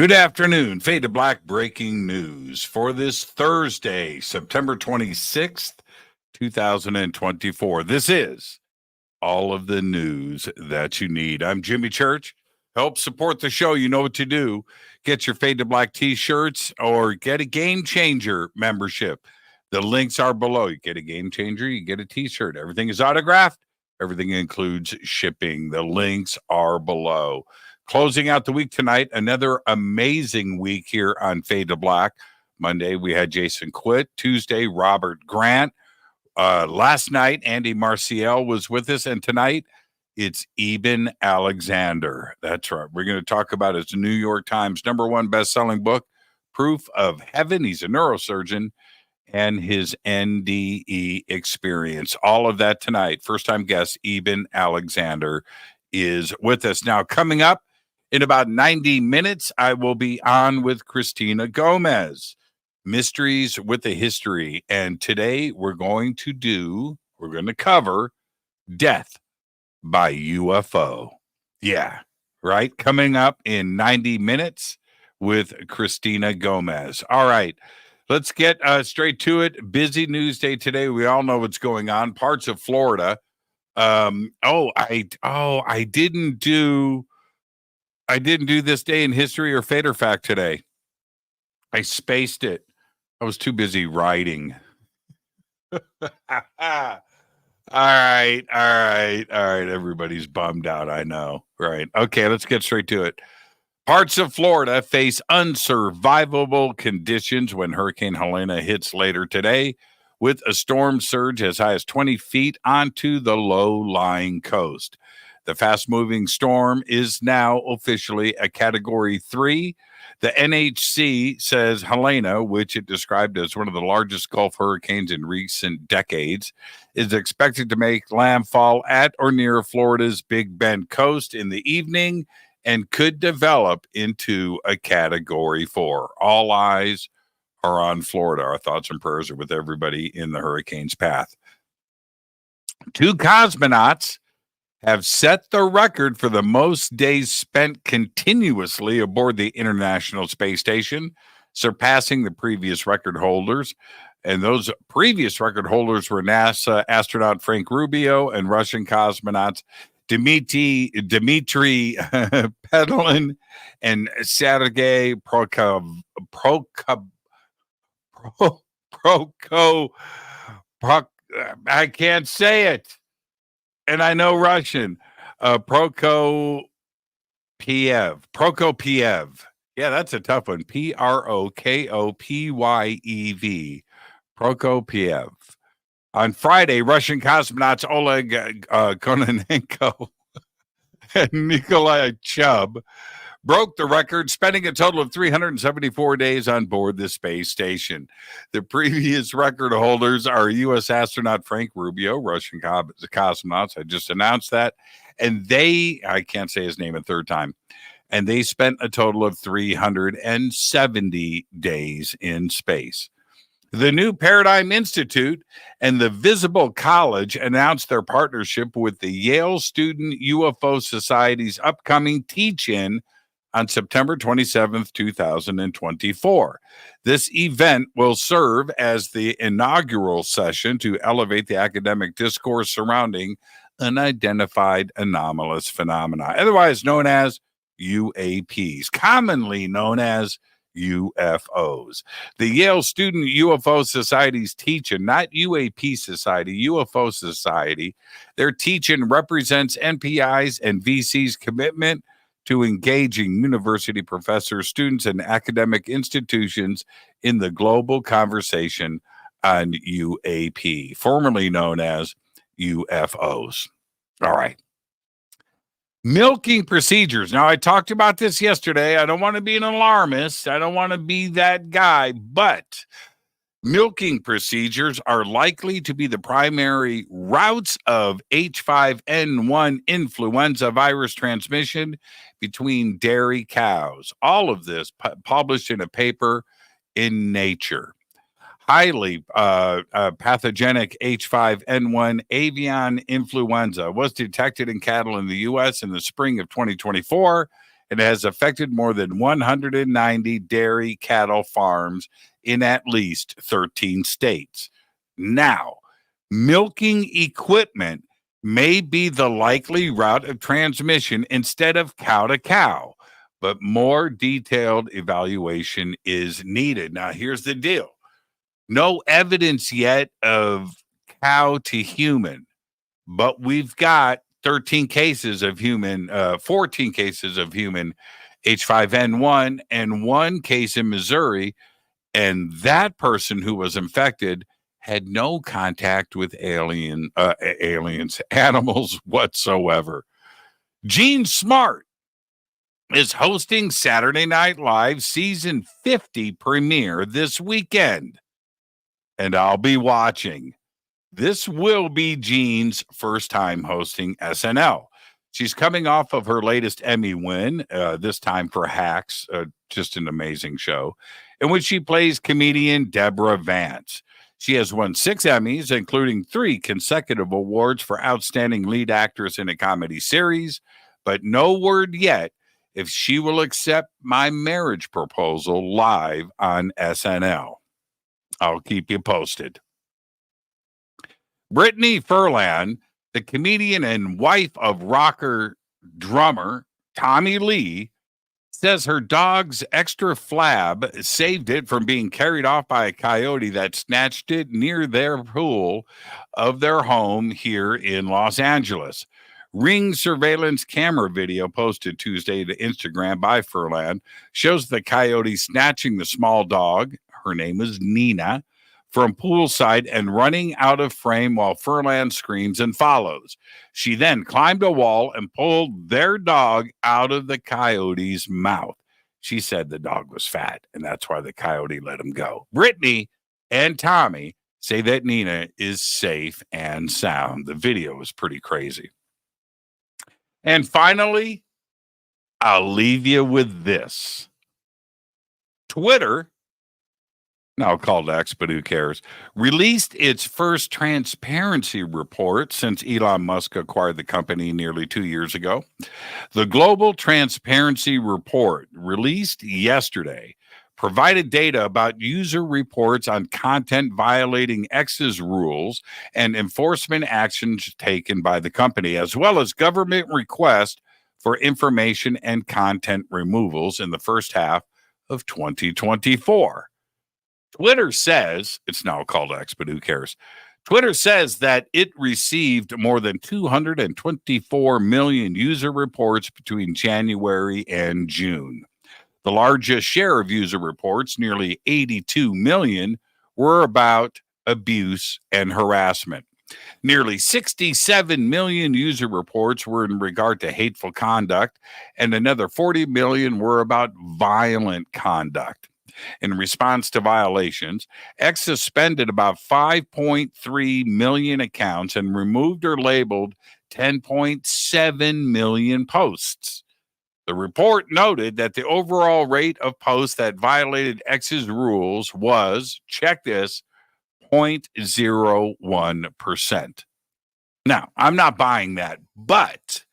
Good afternoon. Fade to Black breaking news for this Thursday, September 26th, 2024. This is all of the news that you need. I'm Jimmy Church. Help support the show. You know what to do. Get your Fade to Black T-shirts or get a Game Changer membership. The links are below. You get a Game Changer, you get a T-shirt. Everything is autographed. Everything includes shipping. The links are below. Closing out the week tonight, another amazing week here on Fade to Black. Monday, we had Jason Quitt. Tuesday, Robert Grant. Last night, Andy Marcial was with us. And tonight, it's Eben Alexander. That's right. We're going to talk about his New York Times #1 best-selling book, Proof of Heaven. He's a neurosurgeon. And his NDE experience. All of that tonight. First-time guest, Eben Alexander, is with us. Now, coming up, in about 90 minutes, I will be on with Christina Gomez, Mysteries with a History. And today we're going to cover death by UFO. Yeah, right? Coming up in 90 minutes with Christina Gomez. All right, let's get straight to it. Busy news day today. We all know what's going on. Parts of Florida. I didn't do this day in history or fate or fact today. I spaced it. I was too busy writing. All right. Everybody's bummed out. I know. Right. Okay, let's get straight to it. Parts of Florida face unsurvivable conditions when Hurricane Helene hits later today, with a storm surge as high as 20 feet onto the low-lying coast. The fast-moving storm is now officially a Category 3. The NHC says Helene, which it described as one of the largest Gulf hurricanes in recent decades, is expected to make landfall at or near Florida's Big Bend coast in the evening and could develop into a Category 4. All eyes are on Florida. Our thoughts and prayers are with everybody in the hurricane's path. 2 cosmonauts have set the record for the most days spent continuously aboard the International Space Station, surpassing the previous record holders. And those previous record holders were NASA astronaut Frank Rubio and Russian cosmonauts Dmitry Pedalin and Sergei I can't say it. And I know Russian. Prokopiev. Yeah, that's a tough one. Prokopyev. Prokopiev. On Friday, Russian cosmonauts Oleg Kononenko and Nikolai Chubb broke the record, spending a total of 374 days on board the space station. The previous record holders are U.S. astronaut Frank Rubio, Russian cosmonauts. I just announced that. And I can't say his name a third time, and they spent a total of 370 days in space. The New Paradigm Institute and the Visible College announced their partnership with the Yale Student UFO Society's upcoming teach-in on September 27th, 2024. This event will serve as the inaugural session to elevate the academic discourse surrounding unidentified anomalous phenomena, otherwise known as UAPs, commonly known as UFOs. The Yale Student UFO Society's teach-in, not UAP Society, UFO Society, their teach-in represents NPI's and VC's commitment to engaging university professors, students, and academic institutions in the global conversation on UAP, formerly known as UFOs. All right. Milking procedures. Now, I talked about this yesterday. I don't want to be an alarmist. I don't want to be that guy, but milking procedures are likely to be the primary routes of H5N1 influenza virus transmission between dairy cows. All of this published in a paper in Nature. Highly pathogenic H5N1 avian influenza was detected in cattle in the U.S. in the spring of 2024 and has affected more than 190 dairy cattle farms in at least 13 states. Now, milking equipment may be the likely route of transmission instead of cow to cow, but more detailed evaluation is needed. Now, here's the deal. No evidence yet of cow to human, but we've got 14 cases of human H5N1 and one case in Missouri. And that person who was infected had no contact with animals whatsoever. Gene Smart is hosting Saturday Night Live season 50 premiere this weekend, and I'll be watching. This will be Jean's first time hosting SNL. She's coming off of her latest Emmy win, this time for Hacks, just an amazing show, in which she plays comedian Deborah Vance. She has won 6 Emmys, including 3 consecutive awards for Outstanding Lead Actress in a Comedy Series, but no word yet if she will accept my marriage proposal live on SNL. I'll keep you posted. Brittany Furlan, the comedian and wife of rocker drummer Tommy Lee, says her dog's extra flab saved it from being carried off by a coyote that snatched it near their pool of their home here in Los Angeles. Ring surveillance camera video posted Tuesday to Instagram by Furlan shows the coyote snatching the small dog, her name is Nina, from poolside and running out of frame while Furlan screams and follows. She then climbed a wall and pulled their dog out of the coyote's mouth. She said the dog was fat, and that's why the coyote let him go. Brittany and Tommy say that Nina is safe and sound. The video is pretty crazy. And finally, I'll leave you with this. Twitter, now called X, but who cares, released its first transparency report since Elon Musk acquired the company nearly 2 years ago. The Global Transparency Report, released yesterday, provided data about user reports on content violating X's rules and enforcement actions taken by the company, as well as government requests for information and content removals in the first half of 2024. Twitter says, it's now called X, but who cares? Twitter says that it received more than 224 million user reports between January and June. The largest share of user reports, nearly 82 million, were about abuse and harassment. Nearly 67 million user reports were in regard to hateful conduct, and another 40 million were about violent conduct. In response to violations, X suspended about 5.3 million accounts and removed or labeled 10.7 million posts. The report noted that the overall rate of posts that violated X's rules was, check this, 0.01%. Now, I'm not buying that, but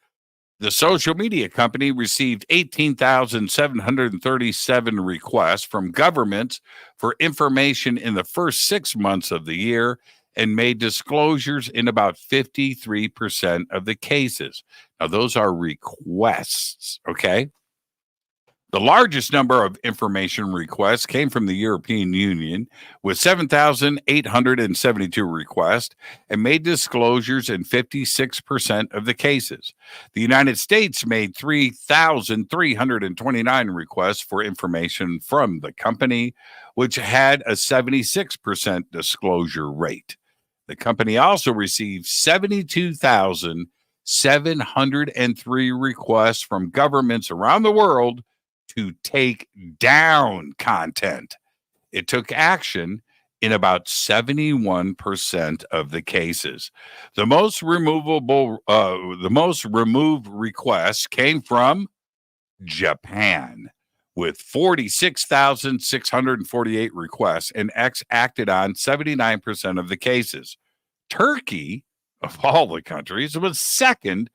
the social media company received 18,737 requests from governments for information in the first 6 months of the year and made disclosures in about 53% of the cases. Now, those are requests, okay? The largest number of information requests came from the European Union, with 7,872 requests, and made disclosures in 56% of the cases. The United States made 3,329 requests for information from the company, which had a 76% disclosure rate. The company also received 72,703 requests from governments around the world to take down content. It took action in about 71% of the cases. The most removed requests came from Japan, with 46,648 requests, and X acted on 79% of the cases. Turkey, of all the countries, was second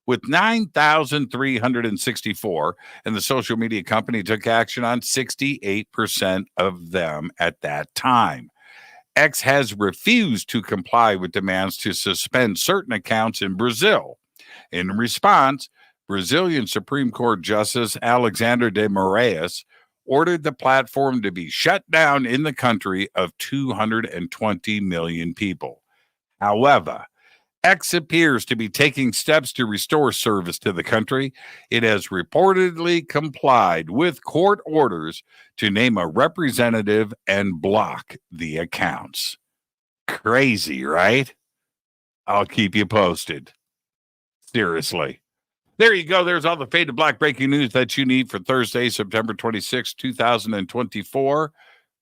with 9,364, and the social media company took action on 68% of them at that time. X has refused to comply with demands to suspend certain accounts in Brazil. In response, Brazilian Supreme Court Justice Alexander de Moraes ordered the platform to be shut down in the country of 220 million people. However, X appears to be taking steps to restore service to the country. It has reportedly complied with court orders to name a representative and block the accounts. Crazy, right? I'll keep you posted. Seriously. There you go. There's all the Fade to Black breaking news that you need for Thursday, September 26, 2024.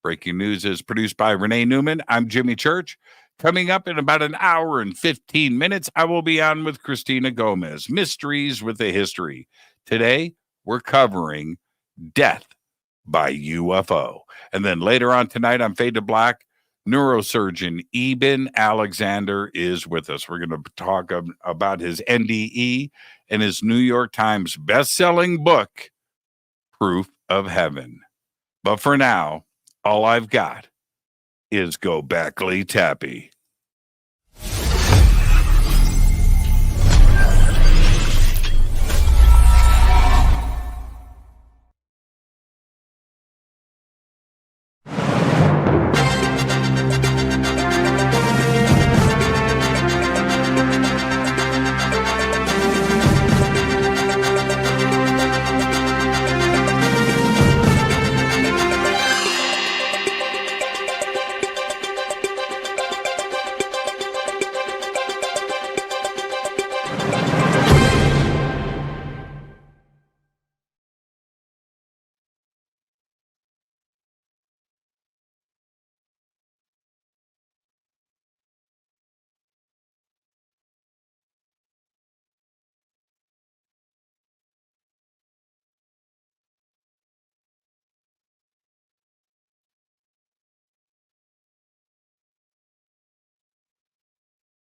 Breaking news is produced by Renee Neumann. I'm Jimmy Church. Coming up in about an hour and 15 minutes, I will be on with Christina Gomez, Mysteries with a History. Today, we're covering death by UFO. And then later on tonight on Fade to Black, neurosurgeon Eben Alexander is with us. We're going to talk about his NDE and his New York Times best-selling book, Proof of Heaven. But for now, all I've got is Go Backley Tappy.